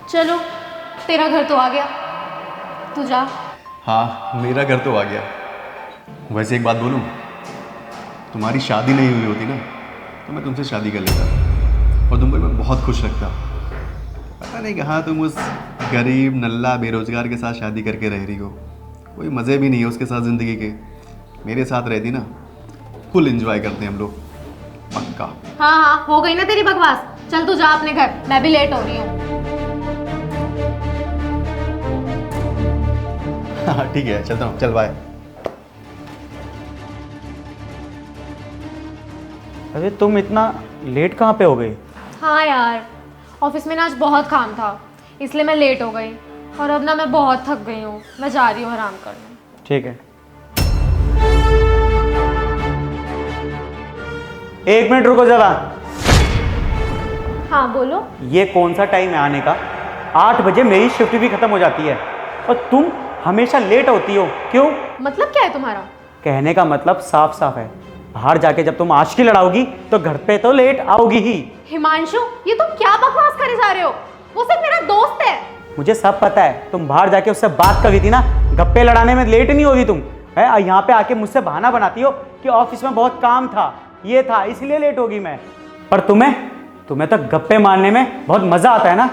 चलो, तेरा घर तो आ गया, तू जा। हाँ, मेरा घर तो आ गया। वैसे एक बात बोलूँ, तुम्हारी शादी नहीं हुई होती ना तो मैं तुमसे शादी कर लेता और तुमको मैं बहुत खुश रखता। पता नहीं कहाँ तुम उस गरीब नल्ला बेरोजगार के साथ शादी करके रह रही हो। कोई मज़े भी नहीं है उसके साथ ज़िंदगी के। मेरे साथ रहती ना, फुल एंजॉय करते हैं हम लोग, पक्का। हाँ हाँ, हो गई ना तेरी बकवास। चल तू जा अपने घर, मैं भी लेट हो रही हूँ। हाँ ठीक है, चलता हूँ, चल बाय। अरे तुम इतना लेट कहाँ पे हो गई? हाँ यार, ऑफिस में ना आज बहुत काम था, इसलिए मैं लेट हो गई। और अब ना मैं बहुत थक गई हूँ, मैं जा रही हूँ आराम करने। ठीक है, 1 मिनट रुको जरा। हाँ बोलो। ये कौन सा टाइम है आने का? 8 बजे मेरी शिफ्ट भी खत्म हो जाती है और तुम हमेशा लेट होती हो, क्यों? मतलब क्या है तुम्हारा? कहने का मतलब साफ साफ है, बाहर जाके जब तुम आशिकी लड़ाओगी तो घर पे तो लेट आओगी ही। हिमांशु, ये तुम क्या बकवास करे जा रहे हो? वो सिर्फ मेरा दोस्त है। मुझे सब पता है, तुम बाहर जाके उससे बात कर रही थी ना, गप्पे लड़ाने में लेट नहीं हो रही तुम है। यहाँ पे आके मुझसे बहाना बनाती हो कि ऑफिस में बहुत काम था, ये था, इसलिए लेट होगी मैं। पर तुम्हें तो गप्पे मारने में बहुत मजा आता है ना।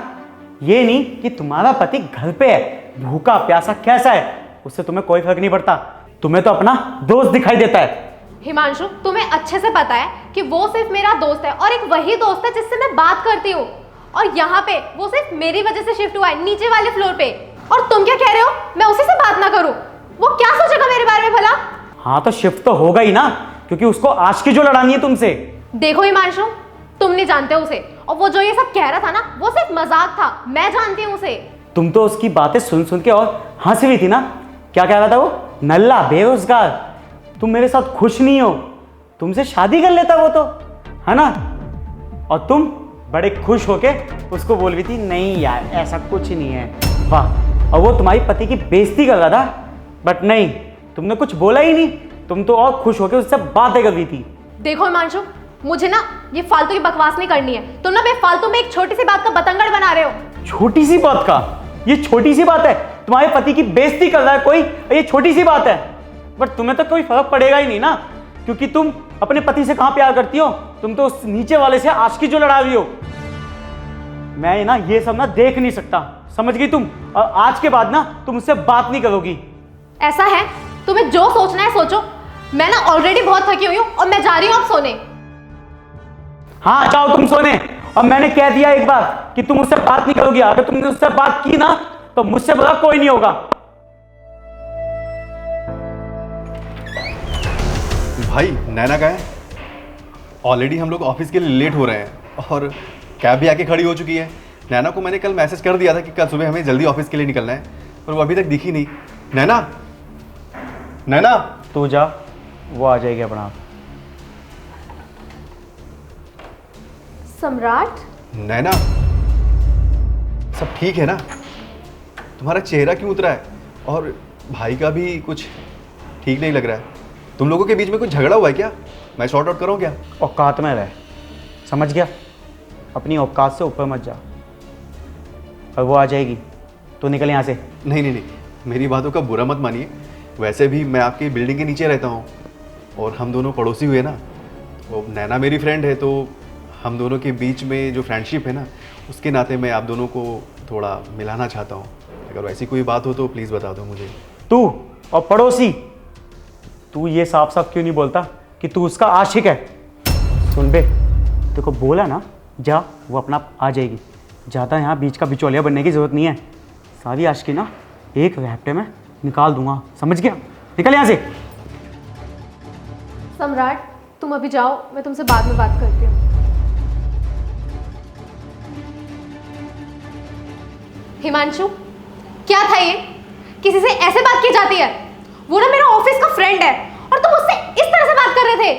ये नहीं कि तुम्हारा पति घर पे है, भूखा प्यासा कैसा है, उससे तुम्हें कोई फर्क नहीं पड़ता। तुम्हें तो अपना दोस्त दिखाई देता है। हिमांशु, तुम्हें अच्छे से पता है कि वो सिर्फ मेरा दोस्त है और एक वही दोस्त है जिससे मैं बात करती हूँ। और यहाँ पे वो सिर्फ मेरी वजह से शिफ्ट हुआ है नीचे वाले फ्लोर पे। और तुम क्या कह रहे हो मैं उसी से बात ना करूँ? वो क्या सोचेगा मेरे बारे में भला? हाँ तो शिफ्ट तो होगा ही ना, क्योंकि उसको आशिकी जो लड़ानी है तुमसे। देखो हिमांशु, तुम नहीं जानते उसे, और वो जो ये सब कह रहा था ना वो सिर्फ मजाक था, मैं जानती हूँ उसे। तुम तो उसकी बातें सुन सुन के और हंस रही थी ना। क्या कह रहा था वो? नल्ला बेरोजगार, तुम मेरे साथ खुश नहीं हो, तुमसे शादी कर लेता वो तो, है ना? और तुम बड़े खुश होके उसको बोल रही थी नहीं यार ऐसा कुछ नहीं है, वाह। और वो तुम्हारी पति की बेइज्जती कर रहा था, बट नहीं, तुमने कुछ बोला ही नहीं, तुम तो और खुश होके उससे बातें कर रही थी। देखो हिमांशु, मुझे ना ये फालतू की बकवास नहीं करनी है। तुम ना बेफालतू में एक छोटी सी बात का बतंगड़ बना रहे हो। छोटी सी बात का? ये छोटी सी बात है? तुम्हारे पति की बेइज्जती कर रहा है कोई, ये छोटी सी बात है? बट तुम्हें तो कोई फर्क पड़ेगा ही नहीं ना, क्योंकि तुम अपने पति से कहां प्यार करती हो? तुम तो उस नीचे वाले से आशिकी जो लड़ा रही हो। मैं ना ये सब ना देख नहीं सकता, समझ गई तुम? और आज के बाद ना तुम उससे बात नहीं करोगी। ऐसा है, तुम्हें जो सोचना है सोचो। मैं ना ऑलरेडी बहुत थकी हुई हूँ और मैं जा रही हूँ अब सोने। हाँ जाओ तुम सोने, और मैंने कह दिया एक बार कि तुम उससे बात नहीं करोगी। अगर तुमने उससे बात की ना तो मुझसे बड़ा कोई नहीं होगा। भाई नैना कहाँ है? ऑलरेडी हम लोग ऑफिस के लिए लेट हो रहे हैं और कैब भी आके खड़ी हो चुकी है। नैना को मैंने कल मैसेज कर दिया था कि कल सुबह हमें जल्दी ऑफिस के लिए निकलना है, पर वो अभी तक दिखी नहीं। नैना, नैना! तू जा, वो आ जाएगी अपना आप। सम्राट, नैना, सब ठीक है ना? तुम्हारा चेहरा क्यों उतरा है? और भाई का भी कुछ ठीक नहीं लग रहा है। तुम लोगों के बीच में कुछ झगड़ा हुआ है क्या? मैं शॉर्ट आउट करूँ क्या? औकात में रह, समझ गया? अपनी औकात से ऊपर मत जा। और वो आ जाएगी, तो निकल यहाँ से। नहीं नहीं नहीं, मेरी बातों का बुरा मत मानिए। वैसे भी मैं आपकी बिल्डिंग के नीचे रहता हूँ और हम दोनों पड़ोसी हुए ना। वो नैना मेरी फ्रेंड है, तो हम दोनों के बीच में जो फ्रेंडशिप है ना, उसके नाते मैं आप दोनों को थोड़ा मिलाना चाहता हूँ। अगर वैसी कोई बात हो तो प्लीज़ बता दो मुझे। तू और पड़ोसी, तू ये साफ साफ क्यों नहीं बोलता कि तू उसका आशिक है? सुन बे, तेरे को बोला ना, जा, वो अपना आप आ जाएगी। ज़्यादा यहाँ बीच का बिचौलिया बनने की ज़रूरत नहीं है। सारी आशिकी ना एक हफ्ते में निकाल दूंगा, समझ गया? निकल यहाँ से। सम्राट तुम अभी जाओ, मैं तुमसे बाद में बात करती हूँ। हिमांशु, क्या था ये? किसी से ऐसे बात की जाती है? वो ना मेरा ऑफिस का फ्रेंड है और तुम उससे इस तरह से बात कर रहे थे।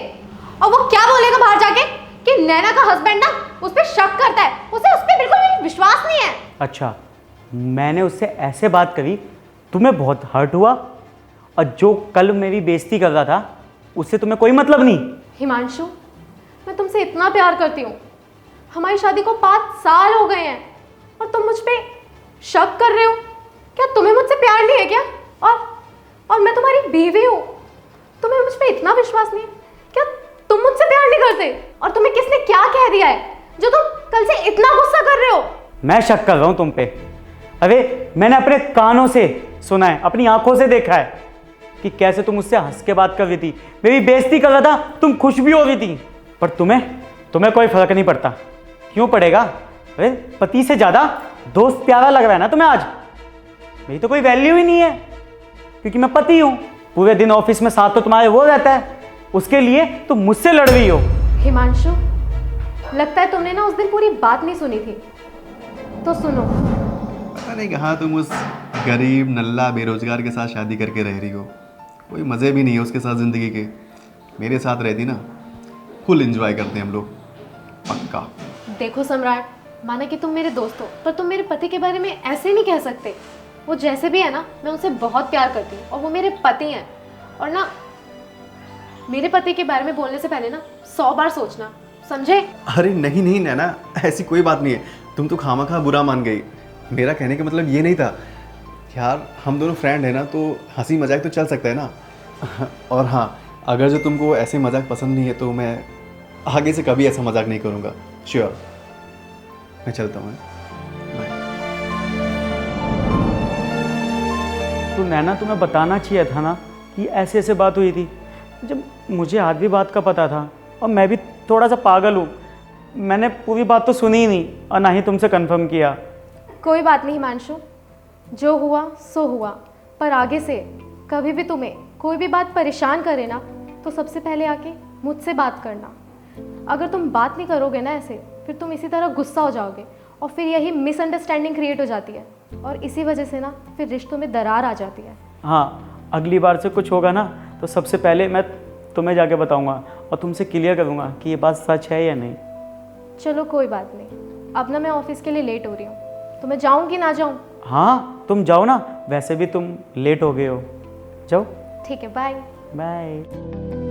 और वो क्या बोलेगा बाहर जाके कि नैना का हस्बैंड ना उस पर शक करता है, उसे उस पर बिल्कुल भी विश्वास नहीं है। अच्छा, मैंने उससे ऐसे बात करी, तुम्हें बहुत हर्ट हुआ, और जो कल मेरी बेइज्जती कर रहा था उससे तुम्हें कोई मतलब नहीं। हिमांशु, मैं तुमसे इतना प्यार करती हूँ, हमारी शादी को 5 साल हो गए हैं और तुम मुझ पे शक कर रहे हो? क्या तुम्हें मुझसे प्यार नहीं है क्या? और मैं तुम्हारी बीवी हूँ, तुम्हें मुझ पे इतना विश्वास नहीं है? क्या तुम मुझसे प्यार नहीं करते? और तुम्हें किसने क्या कह दिया है जो तुम कल से इतना गुस्सा कर रहे हो? मैं शक कर रहा हूं तुम पे? अरे मैंने अपने कानों से सुना है, अपनी आंखों से देखा है कि कैसे तुम मुझसे हंस के बात कर रही थी, मेरी बेइज्जती कर रहा था, तुम खुश भी हो रही थी। पर तुम्हें कोई फर्क नहीं पड़ता। क्यों पड़ेगा? अरे पति से ज्यादा दोस्त प्यारा लग रहा है ना तुम्हें आज। मेरी तो कोई वैल्यू ही नहीं है क्योंकि मैं पति हूं। पूरे दिन ऑफिस में साथ तो तुम्हारे वो रहता है, उसके लिए तुम मुझसे लड़ रही हो। हिमांशु, लगता है तुमने ना उस दिन पूरी बात नहीं सुनी थी। तो सुनो, पता नहीं कहाँ तुम उस गरीब नल्ला बेरोजगार के साथ शादी करके रह रही हो। कोई मज़े भी नहीं है उसके साथ ज़िंदगी के। मेरे साथ रहती ना, फुल एंजॉय करते हैं हम लोग, पक्का। देखो सम्राट, माना कि तुम मेरे दोस्त हो, पर तुम मेरे पति के बारे में ऐसे नहीं कह सकते। वो जैसे भी है ना, मैं उनसे बहुत प्यार करती हूँ और वो मेरे पति हैं। और ना, मेरे पति के बारे में बोलने से पहले ना 100 बार सोचना, समझे? अरे नहीं नहीं नैना, ऐसी कोई बात नहीं है। तुम तो खामखा बुरा मान गई। मेरा कहने का मतलब ये नहीं था यार, हम दोनों फ्रेंड है ना, तो हंसी मजाक तो चल सकता है ना। और हाँ, अगर जो तुमको ऐसे मजाक पसंद नहीं है तो मैं आगे से कभी ऐसा मजाक नहीं करूँगा। श्योर, मैं चलता हूँ। बाय। तो नैना, तुम्हें बताना चाहिए था ना कि ऐसे ऐसे बात हुई थी, जब मुझे आधी बात का पता था। और मैं भी थोड़ा सा पागल हूँ, मैंने पूरी बात तो सुनी ही नहीं और ना ही तुमसे कंफर्म किया। कोई बात नहीं हिमांशु, जो हुआ सो हुआ। पर आगे से कभी भी तुम्हें कोई भी बात परेशान करे ना, तो सबसे पहले आके मुझसे बात करना। अगर तुम बात नहीं करोगे ना ऐसे, फिर तुम इसी तरह गुस्सा हो जाओगे और फिर यही मिसअंडरस्टैंडिंग क्रिएट हो जाती है और इसी वजह से ना फिर रिश्तों में दरार आ जाती है। हाँ, अगली बार से कुछ होगा ना तो सबसे पहले मैं तुम्हें जाके बताऊंगा और तुमसे क्लियर करूंगा कि ये बात सच है या नहीं। चलो कोई बात नहीं, अब ना मैं ऑफिस के लिए लेट हो रही हूँ, तो मैं जाऊँ कि ना जाऊँ? हाँ तुम जाओ ना, वैसे भी तुम लेट हो गए हो, जाओ। ठीक है, बाय। बाय।